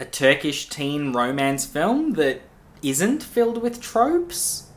A Turkish teen romance film that isn't filled with tropes?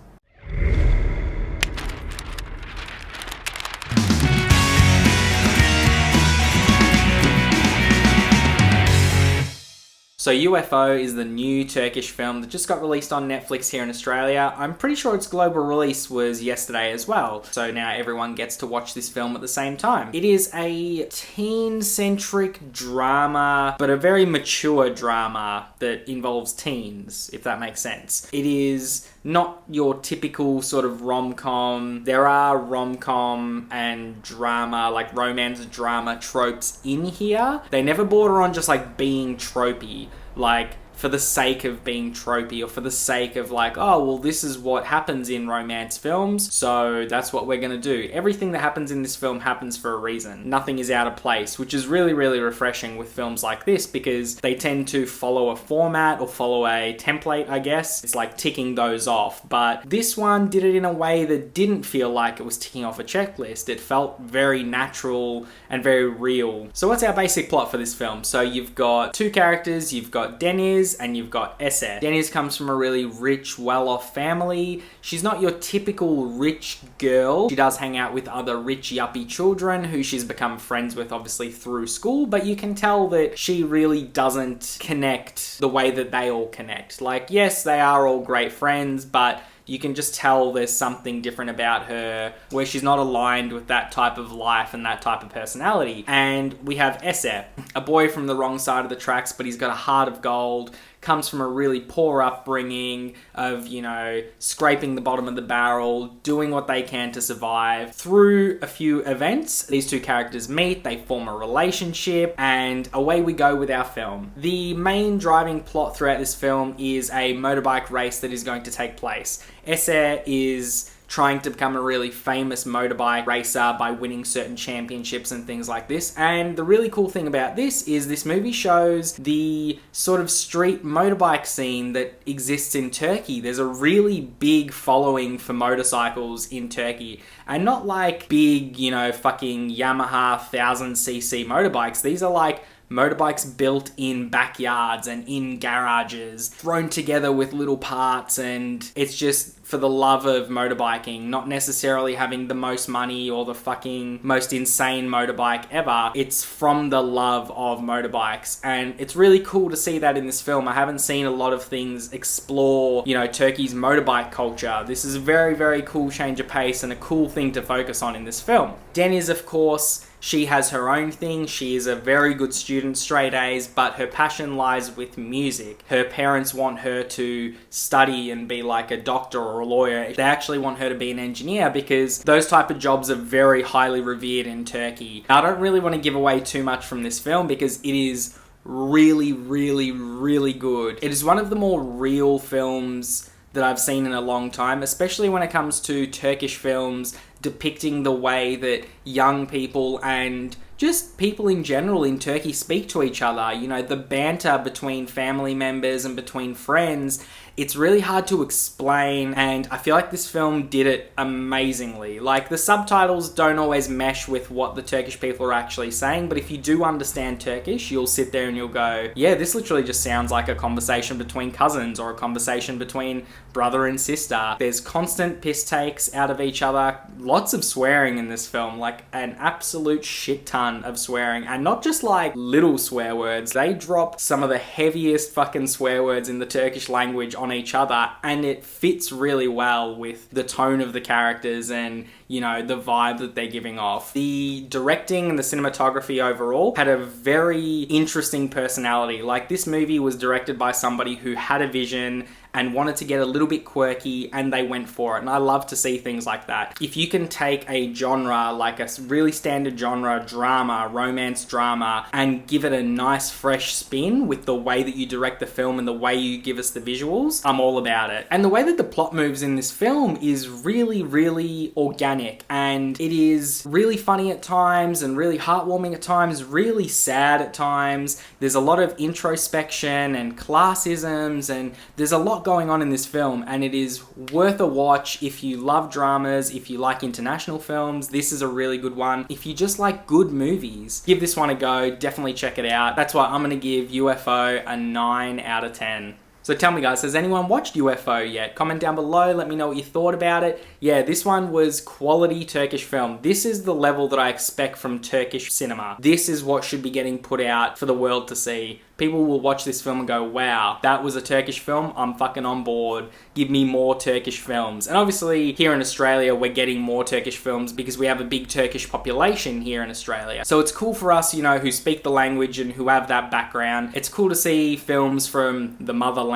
So UFO is the new Turkish film that just got released on Netflix here in Australia. I'm pretty sure its global release was yesterday as well. So now everyone gets to watch this film at the same time. It is a teen-centric drama, but a very mature drama that involves teens, if that makes sense. It is not your typical sort of rom-com. There are rom-com and drama, like romance drama tropes in here. They never border on just like being tropey, like for the sake of being tropey or for the sake of like, oh, well, this is what happens in romance films, so that's what we're gonna do. Everything that happens in this film happens for a reason. Nothing is out of place, which is really, really refreshing with films like this because they tend to follow a format or follow a template, I guess. It's like ticking those off. But this one did it in a way that didn't feel like it was ticking off a checklist. It felt very natural and very real. So what's our basic plot for this film? So you've got two characters. You've got Deniz and you've got Sezer. Deniz comes from a really rich, well-off family. She's not your typical rich girl. She does hang out with other rich, yuppie children who she's become friends with, obviously, through school, but you can tell that she really doesn't connect the way that they all connect. Like, yes, they are all great friends, but you can just tell there's something different about her where she's not aligned with that type of life and that type of personality. And we have Sezer, a boy from the wrong side of the tracks, but he's got a heart of gold, comes from a really poor upbringing of, you know, scraping the bottom of the barrel, doing what they can to survive. Through a few events, these two characters meet, they form a relationship, and away we go with our film. The main driving plot throughout this film is a motorbike race that is going to take place. Sezer is trying to become a really famous motorbike racer by winning certain championships and things like this. And the really cool thing about this is this movie shows the sort of street motorbike scene that exists in Turkey. There's a really big following for motorcycles in Turkey. And not like big, you know, fucking Yamaha 1000cc motorbikes. These are like motorbikes built in backyards and in garages, thrown together with little parts, and it's just for the love of motorbiking, not necessarily having the most money or the fucking most insane motorbike ever. It's from the love of motorbikes, and it's really cool to see that in this film. I haven't seen a lot of things explore, you know, Turkey's motorbike culture. This is a very, very cool change of pace and a cool thing to focus on in this film. Deniz, of course, she has her own thing. She is a very good student, straight A's, but her passion lies with music. Her parents want her to study and be like a doctor or a lawyer. They actually want her to be an engineer because those type of jobs are very highly revered in Turkey. I don't really want to give away too much from this film because it is really, really, really good. It is one of the more real films that I've seen in a long time, especially when it comes to Turkish films depicting the way that young people and just people in general in Turkey speak to each other. You know, the banter between family members and between friends. It's really hard to explain, and I feel like this film did it amazingly. Like, the subtitles don't always mesh with what the Turkish people are actually saying, but if you do understand Turkish, you'll sit there and you'll go, yeah, this literally just sounds like a conversation between cousins or a conversation between brother and sister. There's constant piss takes out of each other. Lots of swearing in this film, like an absolute shit ton of swearing, and not just like little swear words. They drop some of the heaviest fucking swear words in the Turkish language on each other, and it fits really well with the tone of the characters and, you know, the vibe that they're giving off. The directing and the cinematography overall had a very interesting personality. Like, this movie was directed by somebody who had a vision and wanted to get a little bit quirky, and they went for it. And I love to see things like that. If you can take a genre, like a really standard genre, drama, romance drama, and give it a nice fresh spin with the way that you direct the film and the way you give us the visuals, I'm all about it. And the way that the plot moves in this film is really, really organic. authentic, and it is really funny at times and really heartwarming at times, really sad at times. There's a lot of introspection and classisms, and there's a lot going on in this film, and it is worth a watch if you love dramas, if you like international films. This is a really good one. If you just like good movies, give this one a go. Definitely check it out. That's why I'm going to give UFO a 9 out of 10. So tell me guys, has anyone watched UFO yet? Comment down below, let me know what you thought about it. Yeah, this one was quality Turkish film. This is the level that I expect from Turkish cinema. This is what should be getting put out for the world to see. People will watch this film and go, wow, that was a Turkish film, I'm fucking on board. Give me more Turkish films. And obviously, here in Australia, we're getting more Turkish films because we have a big Turkish population here in Australia. So it's cool for us, you know, who speak the language and who have that background. It's cool to see films from the motherland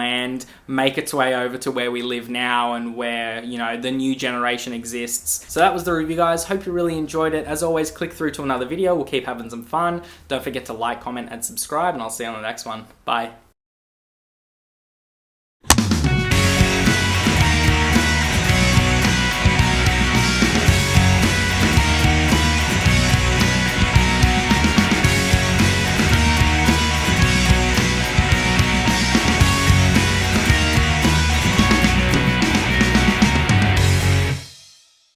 make its way over to where we live now and where, you know, the new generation exists. So that was the review, guys. Hope you really enjoyed it. As always, click through to another video. We'll keep having some fun. Don't forget to like, comment, and subscribe, and I'll see you on the next one. Bye.